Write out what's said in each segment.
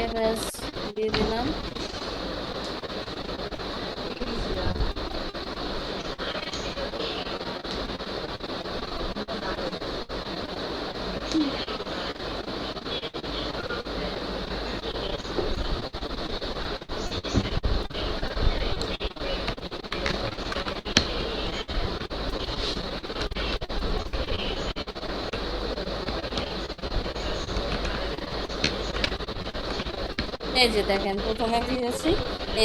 Save as দিয়ে দিলাম। এই যে দেখেন প্রথমে দিয়েছি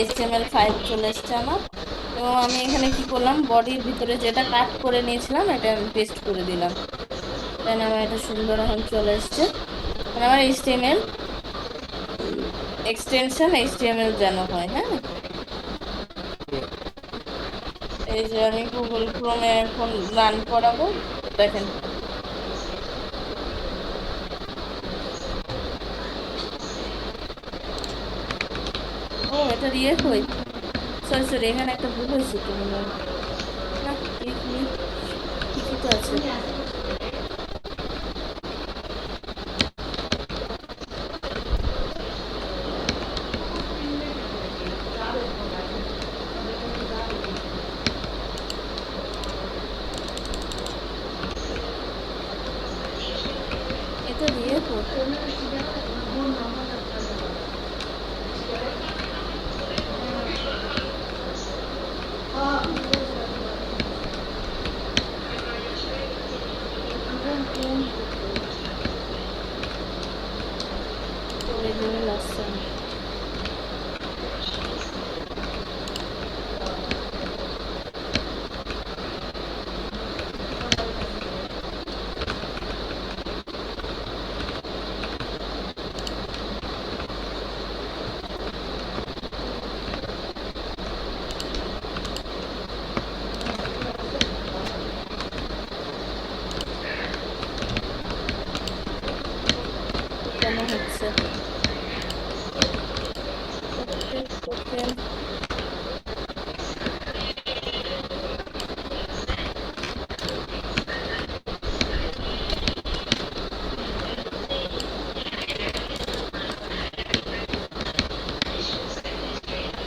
HTML5 চলে এসছে আমার, এবং আমি এখানে কি করলাম, বডির ভিতরে যেটা কাট করে নিয়েছিলাম এটা আমি পেস্ট করে দিলাম। দেন আমার এটা সুন্দর এখন চলে এসছে। মানে আমার HTML এক্সটেনশন HTML যেন হয়, হ্যাঁ। এই যে আমি গুগল ক্রোমে এখন রান করাবো, দেখেন। ও এটা রিয়েক্ট হই, সরি সরি, এখানে একটা ভুল হয়েছে তো মনে হয়। না, ঠিকই তো আছে। এটা রিয়েক্ট হই। original আসছে না। কেন হচ্ছে? ওকে,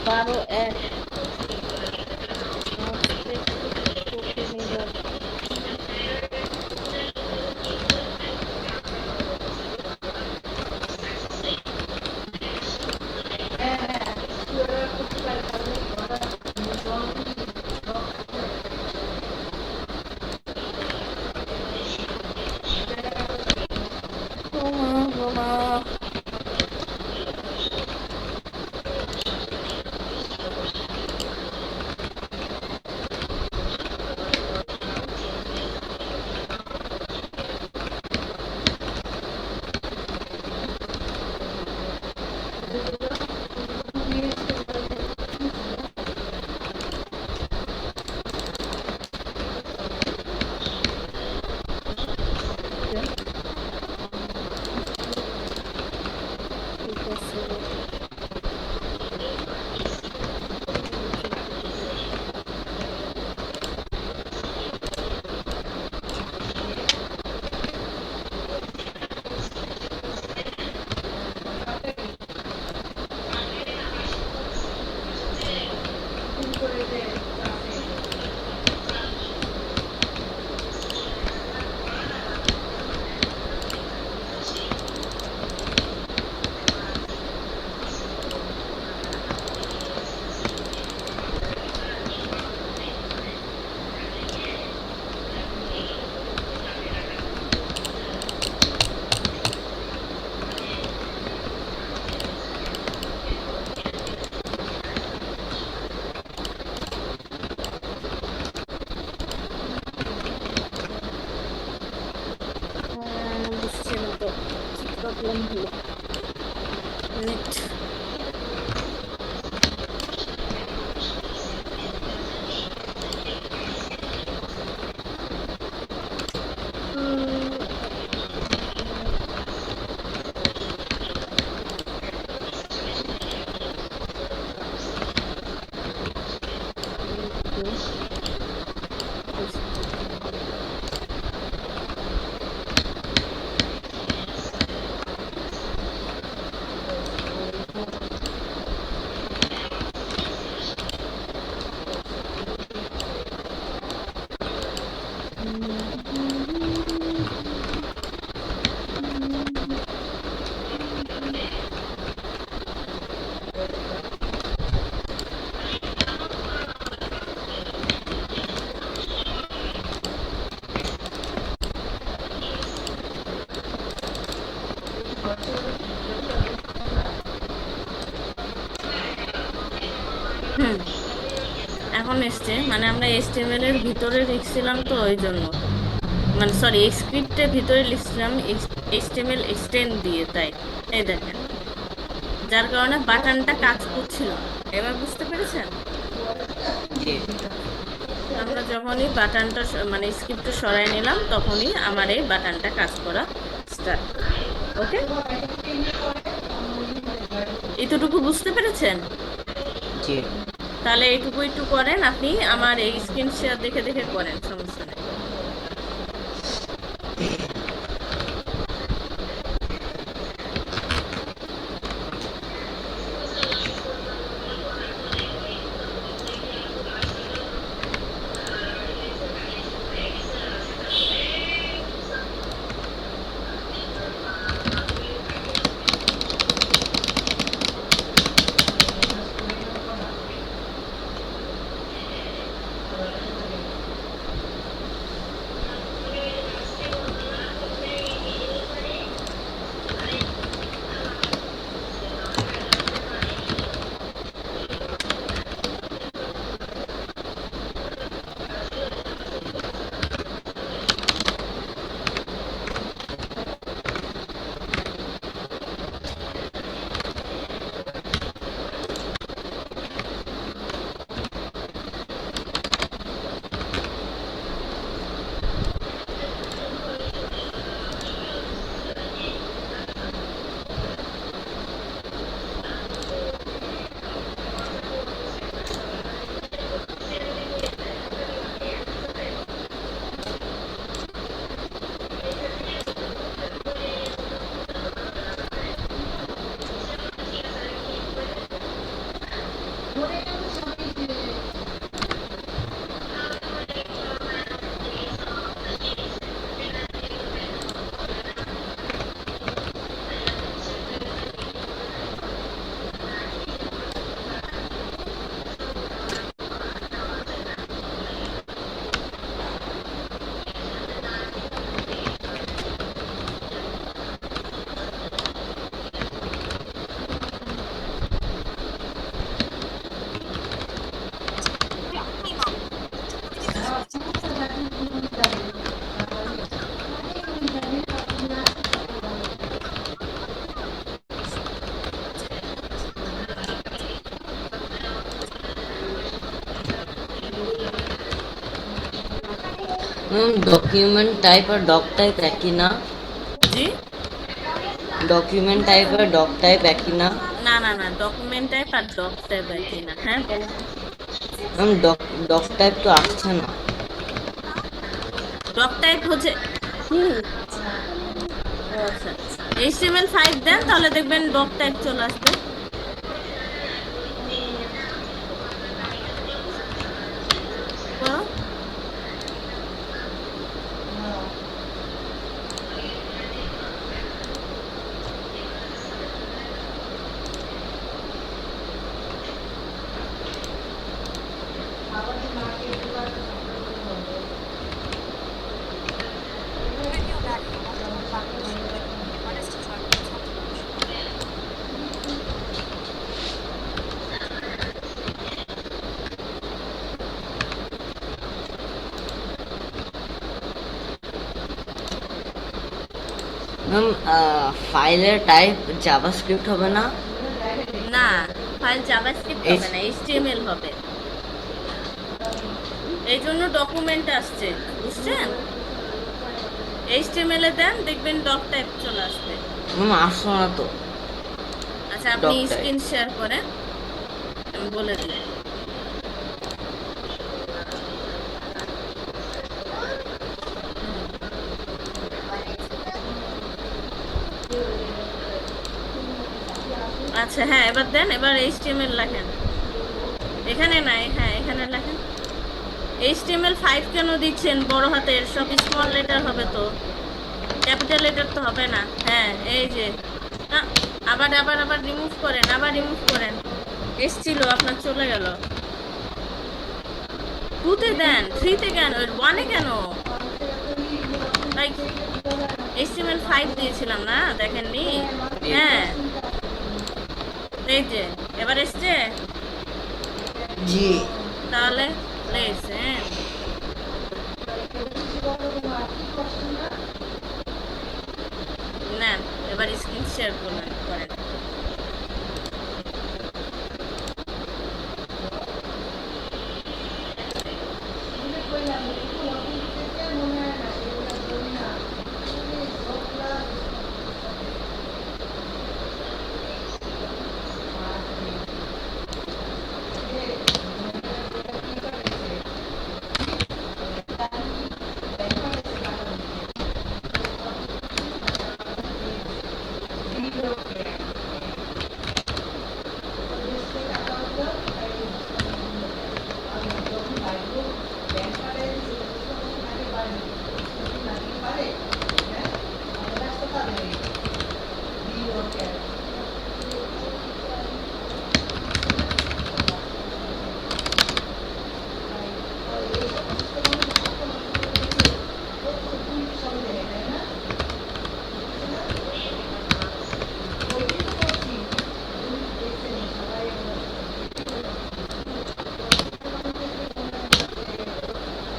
বারো এক ঠিক আছে। বুঝছি না তো কি প্রবলেম হলো। নেট হুম, এখন এসছে, মানে আমরা HTML এর ভিতরে লিখছিলাম তো ওই জন্য, মানে সরি স্ক্রিপ্টের ভিতরে লিখছিলাম HTML এক্সটেন্ড দিয়ে, তাই এই দেখেন, যার কারণে বাটনটা কাজ করছিল না। এবার বুঝতে পেরেছেন? জি আমরা যখনই বাটনটা মানে স্ক্রিপ্টটা সরাই নিলাম তখনই আমার এই বাটনটা কাজ করা স্টার্ট। ওকে, এতটুকু বুঝতে পেরেছেন? জি। তাহলে এইটুকু একটু করেন, আপনি আমার এই স্ক্রিন শেয়ার দেখে দেখে করেন, সমস্যা নেই। डॉक्यूमेंट टाइप और डॉक टाइप एक ही ना? জি, डॉक्यूमेंट टाइप और डॉक टाइप एक ही ना? না না না, ডকুমেন্ট টাইপ আর ডক টাইপ একই না। হ্যাঁ বলেন। मैम डॉक डॉक टाइप तो आच्छा ना। ডক টাইপ হচ্ছে ও আচ্ছা, HTML5 দেন, তাহলে দেখবেন ডক টাইপ চলে আসবে। করো। मैम फाइलेर टाइप जावास्क्रिप्ट হবে না? না, ফাইল জাভাস্ক্রিপ্ট হবে না, HTML হবে। এই জন্য ডকুমেন্ট আসছে, বুঝছেন? HTML এ দেন, দেখবেন ডক টাইপ চলে আসবে। मैम আসলো না তো। আচ্ছা, আপনি ডক টাইপ। স্ক্রিন শেয়ার করেন, আমি বলে দিই। আচ্ছা হ্যাঁ, এবার দেন, এবার HTML লেখেন। এখানে নাই, হ্যাঁ এখানে লেখেন। HTML5 কেন দিচ্ছেন? বড় হাতের, সব স্মল লেটার হবে তো, ক্যাপিটাল লেটার তো হবে না। হ্যাঁ এই যে, না, আবার আবার আবার রিমুভ করেন, আবার রিমুভ করেন। এসছিল আপনার, চলে গেল। 2 তে দেন, 3 তে কেন, 1 এ কেন? HTML5 দিয়েছিলাম না, দেখেননি? হ্যাঁ, এই যে এবার এসছে। জি। তাহলে লেস, হ্যাঁ, নেন এবার স্ক্রিন শেয়ার করেন।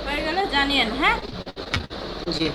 হয়ে গেলে জানিয়েন, হ্যাঁ। জি।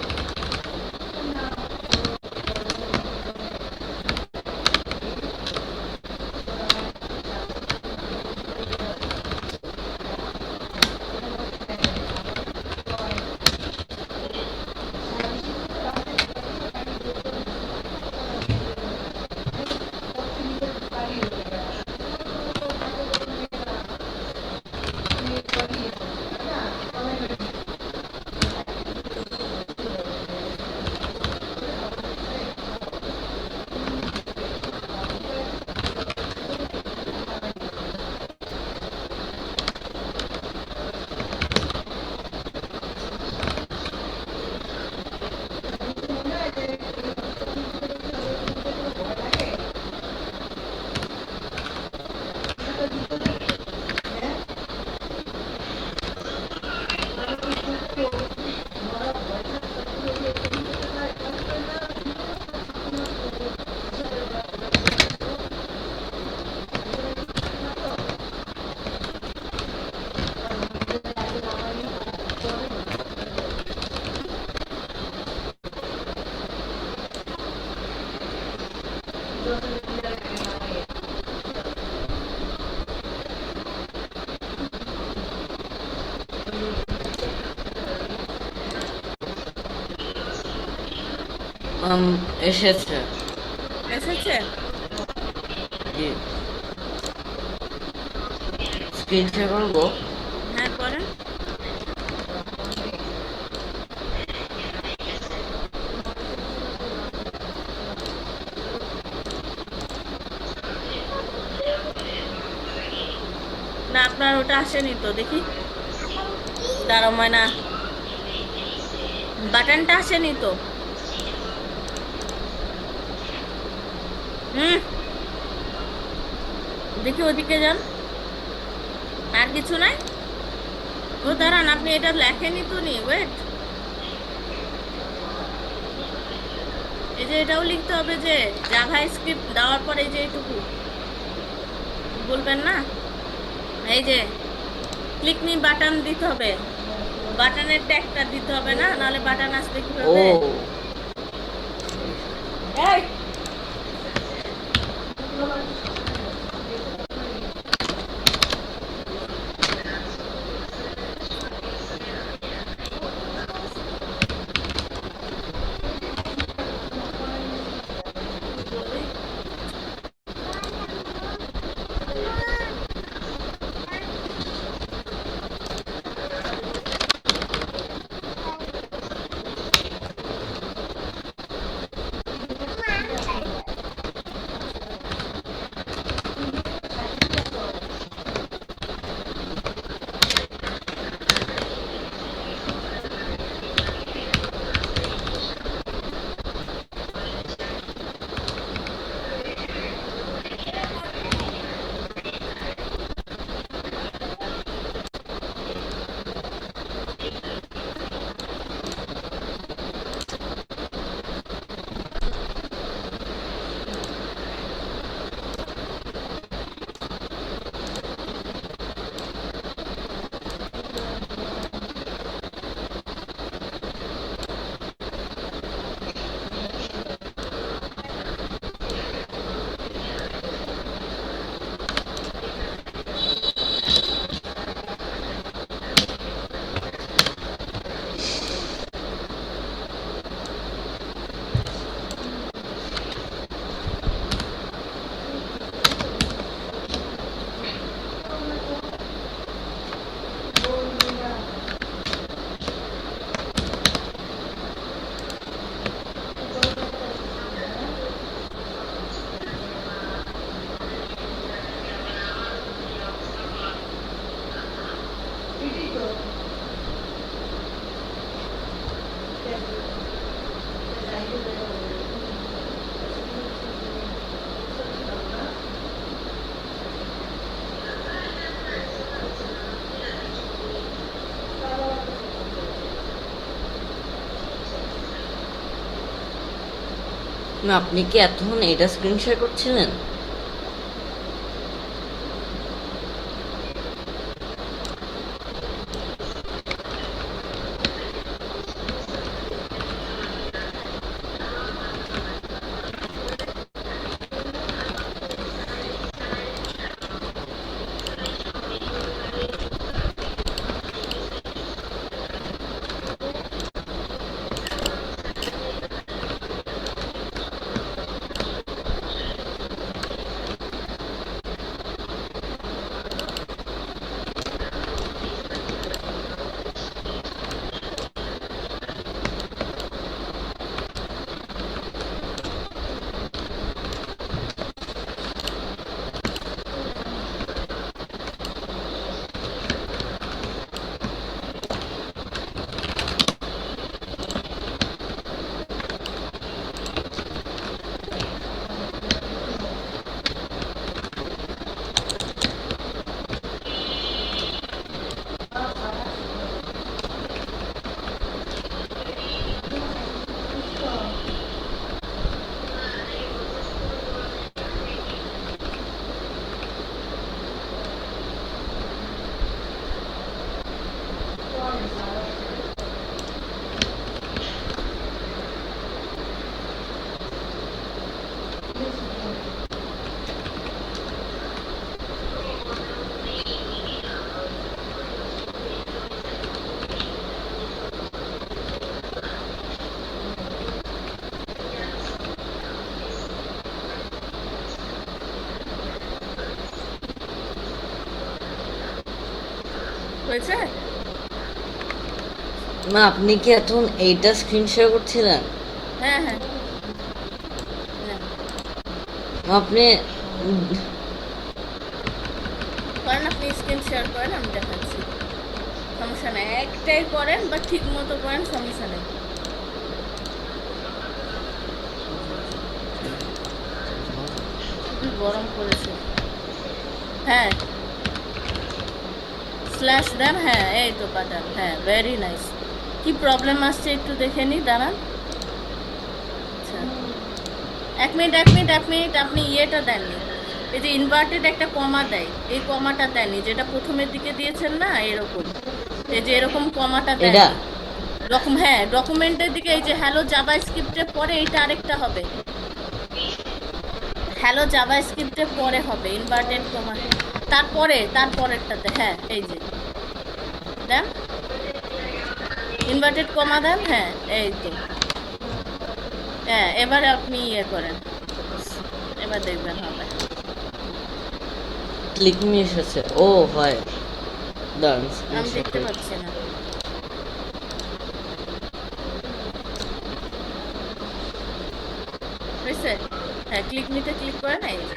এসেছে। এসেছে? জি। স্ক্রিন শেয়ার করবো। হ্যাঁ, করেন। না, আপনার ওটা আসেনি তো, দেখি। দাঁড়াও ময়না, বাটনটা আসেনি তো। হুম, দেখি ওদিকে যান। আর কিছু নাই? ও দাঁড়ান, আপনি এটা লেখেনি তো, নি ওয়েট। এই যে এটাও লিখতে হবে যে জাভা স্ক্রিপ্ট দেওয়ার পরে এই যে এইটুকু বলবেন না, এই যে ক্লিক মি বাটন দিতে হবে, বাটনের ট্যাগটা দিতে হবে না, নাহলে বাটন আসবে ও কিভাবে? এই, না, আপনি কি এতক্ষণ এটা স্ক্রিন শেয়ার করছিলেন? হয়েছে? না, আপনি কি এতক্ষণ এইটা স্ক্রিন শেয়ার করছিলেন? হ্যাঁ হ্যাঁ হ্যাঁ। আপনি করেন, আপনি স্ক্রিন শেয়ার করেন, আমি দেখাচ্ছি। সমস্যা নেই, একটাই করেন বা ঠিক মতো করেন, সমস্যা নেই। খুবই গরম পড়েছে। হ্যাঁ, স্ল্যাশ দেন, হ্যাঁ এই তো পাঠান, হ্যাঁ ভেরি নাইস। কি প্রবলেম আসছে একটু দেখে নি, দাঁড়ান। আচ্ছা, এক মিনিট এক মিনিট এক মিনিট, আপনি ইয়েটা দেননি, এই যে ইনভার্টেড একটা কমা দেয়, এই কমাটা দেননি, যেটা প্রথমের দিকে দিয়েছেন না এরকম, এই যে এরকম কমাটা এটা দেননি। হ্যাঁ, ডকুমেন্টের দিকে এই যে হ্যালো জাভা স্ক্রিপ্টের পরে এইটা আরেকটা হবে, হ্যালো জাভা স্ক্রিপ্টের পরে হবে ইনভার্টেড কমা, তারপরেরটাতে, হ্যাঁ এই যে দেন, ইনভার্টেড কমা দেন, হ্যাঁ এই তো। হ্যাঁ, এবার আপনি ইয়ে করেন, এবার দেখবেন হবে। ক্লিক মি এসেছে। ও হয়, দাঁড়ান স্ক্রিন আমি শেয়ার দেখতে করি। পাচ্ছি না। হয়েছে? হ্যাঁ, ক্লিক মিতে ক্লিক করেন, এই যে।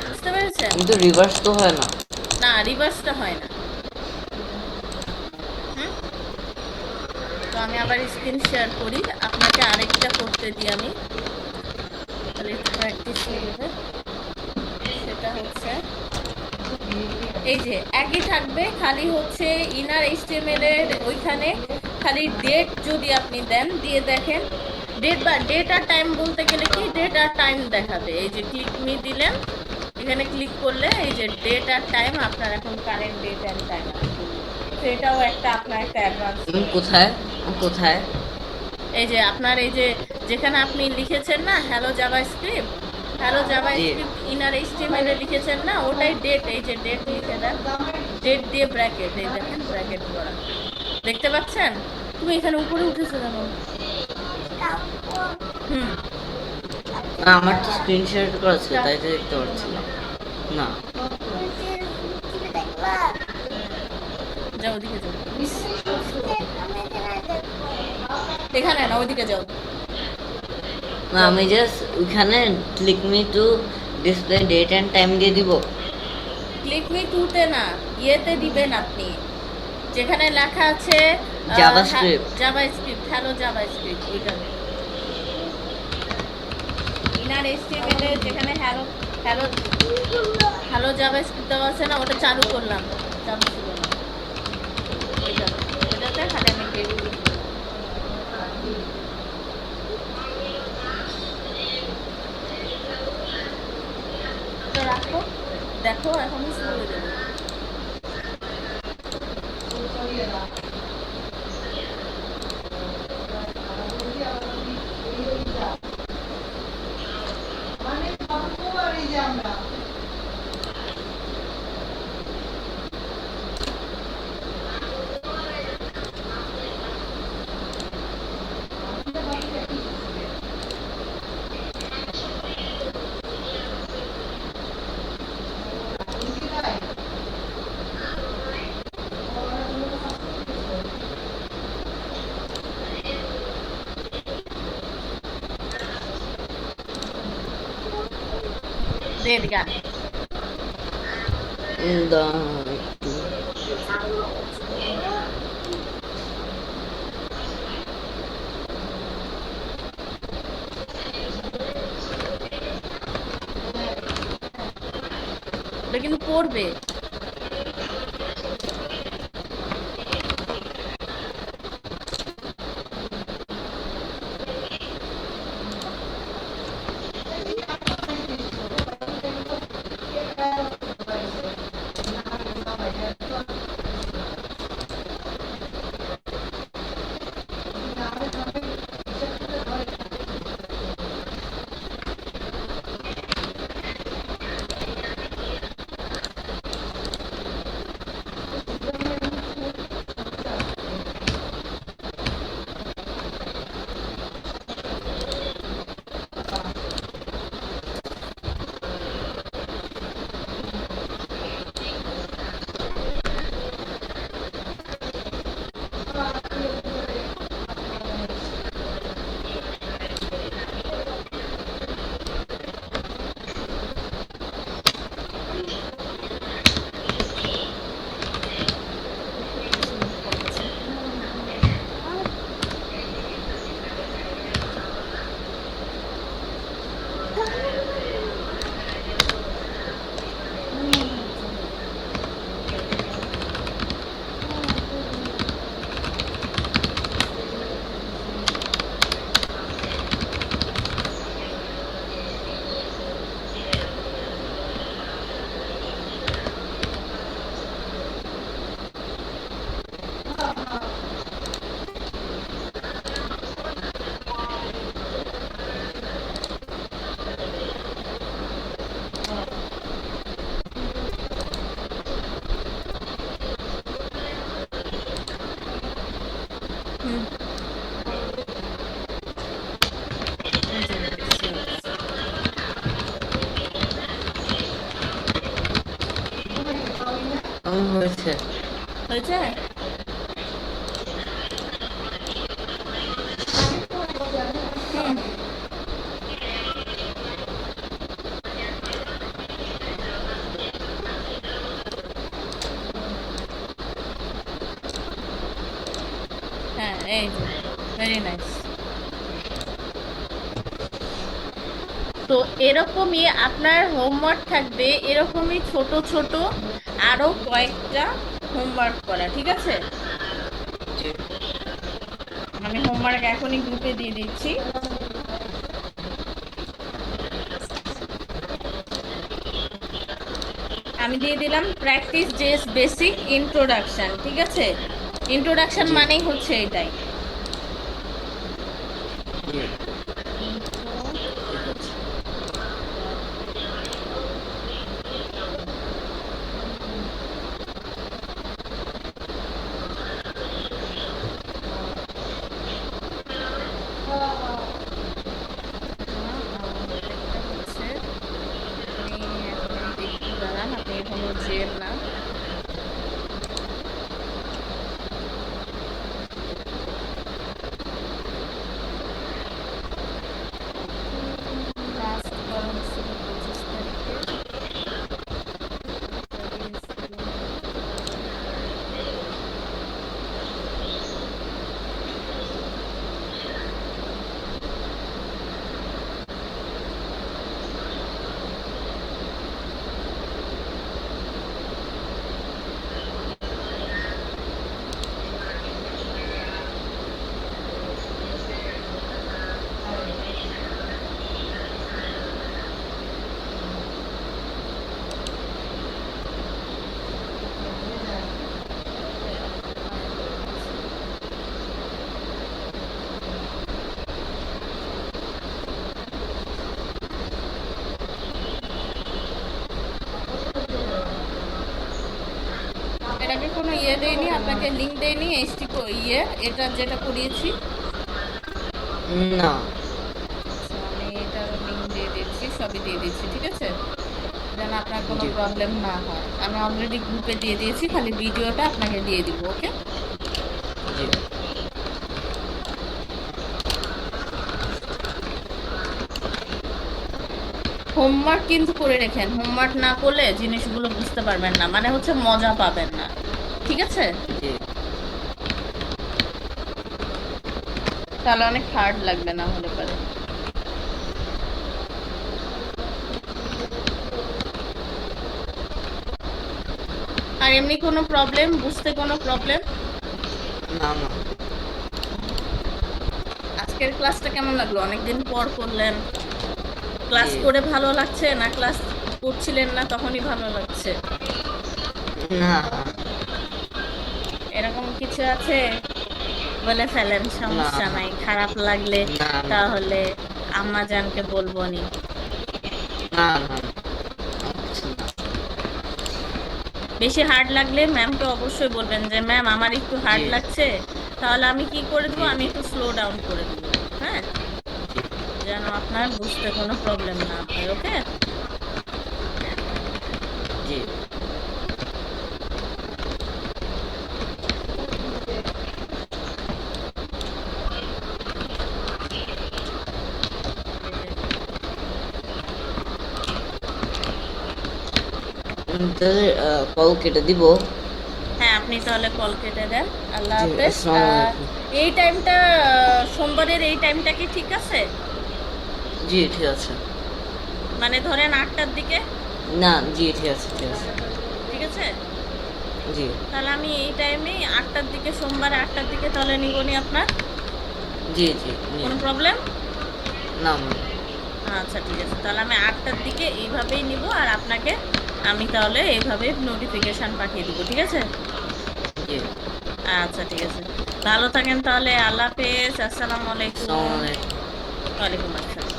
বুঝতে পেরেছেন? কিন্তু রিভার্স তো হয় না। না, রিভার্সটা হয় না। হুম, তো আমি আবার স্ক্রিন শেয়ার করি, আপনাকে আরেকটা করতে দিই আমি, তাহলে একটু প্র্যাকটিস হয়ে যাবে। সেটা হচ্ছে এই যে একই থাকবে, খালি হচ্ছে ইনার এইচটিএমএল এর ওইখানে খালি ডেট যদি আপনি দেন, দিয়ে দেখেন ডেট বা ডেট আর টাইম বলতে গেলে কি ডেট আর টাইম দেখাবে। এই যে ক্লিক মি দিলেন, এখানে ক্লিক করলে এই যে ডেট আর টাইম, আপনার এখন কারেন্ট ডেট অ্যান্ড টাইম, তো এটাও একটা আপনার একটা অ্যাডভান্স। কোথায় কোথায়? এই যে আপনার এই যে যেখানে আপনি লিখেছেন না hello JavaScript, hello JavaScript inner HTML এ লিখেছেন না, ওটাই ডেট, এই যে ডেট লিখে দেন, ডেট দিয়ে ব্র্যাকেট, এই দেখেন ব্র্যাকেট করা, দেখতে পাচ্ছেন? তুমি এখানে উপরে উঠেছো কেন? হুম, না, আমার তো স্ক্রিন শেয়ার করা ছিল, তাই তো দেখতে পাচ্ছি না। না, যাও ওদিকে যাও, এখানে না ওইদিকে যাও। না, আমি জাস্ট ওইখানে click me to display date and time দিয়ে দিব। ক্লিক মি টুতে না, ইয়েতে দিবেন আপনি, যেখানে লেখা আছে জাভাস্ক্রিপ্ট। জাভাস্ক্রিপ্ট, হ্যালো জাভাস্ক্রিপ্ট, ওইটাতে ইনার এইচটিএমএল এর যেখানে হ্যালো হ্যালো হ্যালো জাভাস্ক্রিপ্ট দেওয়া আছে না, ওটা চালু করলাম, চালু ছিল না, ওইটাতে খালি আমি ডেট, রাখো, দেখো এখনই শুরু হয়ে যাবে। দেখ গান একটু ওটা কিন্তু পড়বে। হুম, এই যে দেখছি, হয়েছে। হয়েছে। হুম, হ্যাঁ এই যে ভেরি নাইস। তো এরকমই আপনার হোমওয়ার্ক থাকবে, এরকমই ছোট ছোট আরো কয়েকটা হোমওয়ার্ক করা, ঠিক আছে? আমি হোমওয়ার্ক এখনই গ্রুপে দিয়ে দিচ্ছি। আমি দিয়ে দিলাম প্র্যাকটিস জেস বেসিক ইন্ট্রোডাকশন, ঠিক আছে? ইন্ট্রোডাকশন জি মানেই হচ্ছে এটাই। জি Intro ঠিক আছে। এটা হচ্ছে, আপনি এক মিনিট একটু দাঁড়ান, আপনি এখনো জেন না। লাস্ট করা হচ্ছিল 25 তারিখে। এর আগে কোনো ইয়ে দেয়নি আপনাকে, লিংক দেয়নি এইচটি ইয়ে এটা যেটা করিয়েছি? না। আচ্ছা, আমি এটারও লিংক দিয়ে দিচ্ছি, সবই দিয়ে দিচ্ছি, ঠিক আছে, যেন আপনার কোনো জি প্রবলেম না হয়। আমি অলরেডি গ্রুপে দিয়ে দিয়েছি, খালি ভিডিওটা আপনাকে দিয়ে দিব, ওকে? জি হোমওয়ার্ক কিন্তু করে রেখেন, হোমওয়ার্ক না করলে জিনিসগুলো বুঝতে পারবেন না, মানে হচ্ছে মজা পাবেন না, ঠিক আছে? জি তাহলে অনেক হার্ড লাগবে না হলে পারে। আর এমনি কোনো প্রবলেম, বুঝতে কোনো প্রবলেম? না না। আজকের ক্লাসটা কেমন লাগলো? অনেকদিন পর করলেন, ক্লাস জি করে ভালো লাগছে না ক্লাস করছিলেন না তখনই ভালো লাগছে? না এরকম কিছু আছে? বলে ফেলেন, না সমস্যা নাই, খারাপ লাগলে না না তাহলে আম্মা জানকে বলবো নি। না না কিছু না। বেশি হার্ড লাগলে ম্যামকে অবশ্যই বলবেন যে ম্যাম আমার একটু জি হার্ড লাগছে, তাহলে আমি কি করে দেবো, জি আমি জি একটু স্লো ডাউন করে দেবো। হ্যাঁ, জি যেন আপনার বুঝতে কোনো প্রবলেম না হয়, ওকে? জি তাহলে কল কেটে দিব। হ্যাঁ, আপনি তাহলে কল কেটে দেন। আল্লাহ জি হাফেজ। আসসালামু আর আলাইকুম। এই টাইমটা, সোমবারের এই টাইমটা কি ঠিক আছে? জি ঠিক আছে। মানে ধরেন 8টার দিকে, না জি ঠিক আছে ঠিক আছে। ঠিক আছে? জি তাহলে আমি এই টাইমেই 8টার দিকে, সোমবার 8টার দিকে তাহলে নিবনি আপনার, জি জি নিয়ে কোনো প্রবলেম? না না। আচ্ছা ঠিক আছে, তাহলে আমি 8টার দিকে এইভাবেই নিব, আর আপনাকে আমি তাহলে এইভাবে নোটিফিকেশন পাঠিয়ে দিব, ঠিক আছে? জি আচ্ছা ঠিক আছে, ভালো থাকেন তাহলে, আল্লাহ হাফেজ, আসসালামু আসসালামু আলাইকুম। আলাইকুম। ওয়ালাইকুম আসসালাম।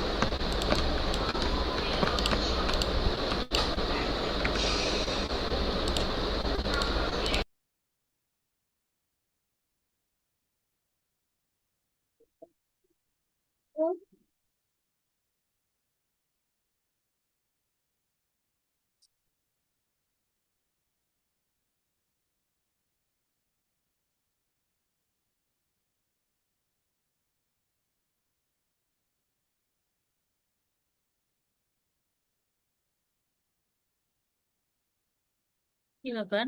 কি ব্যাপার?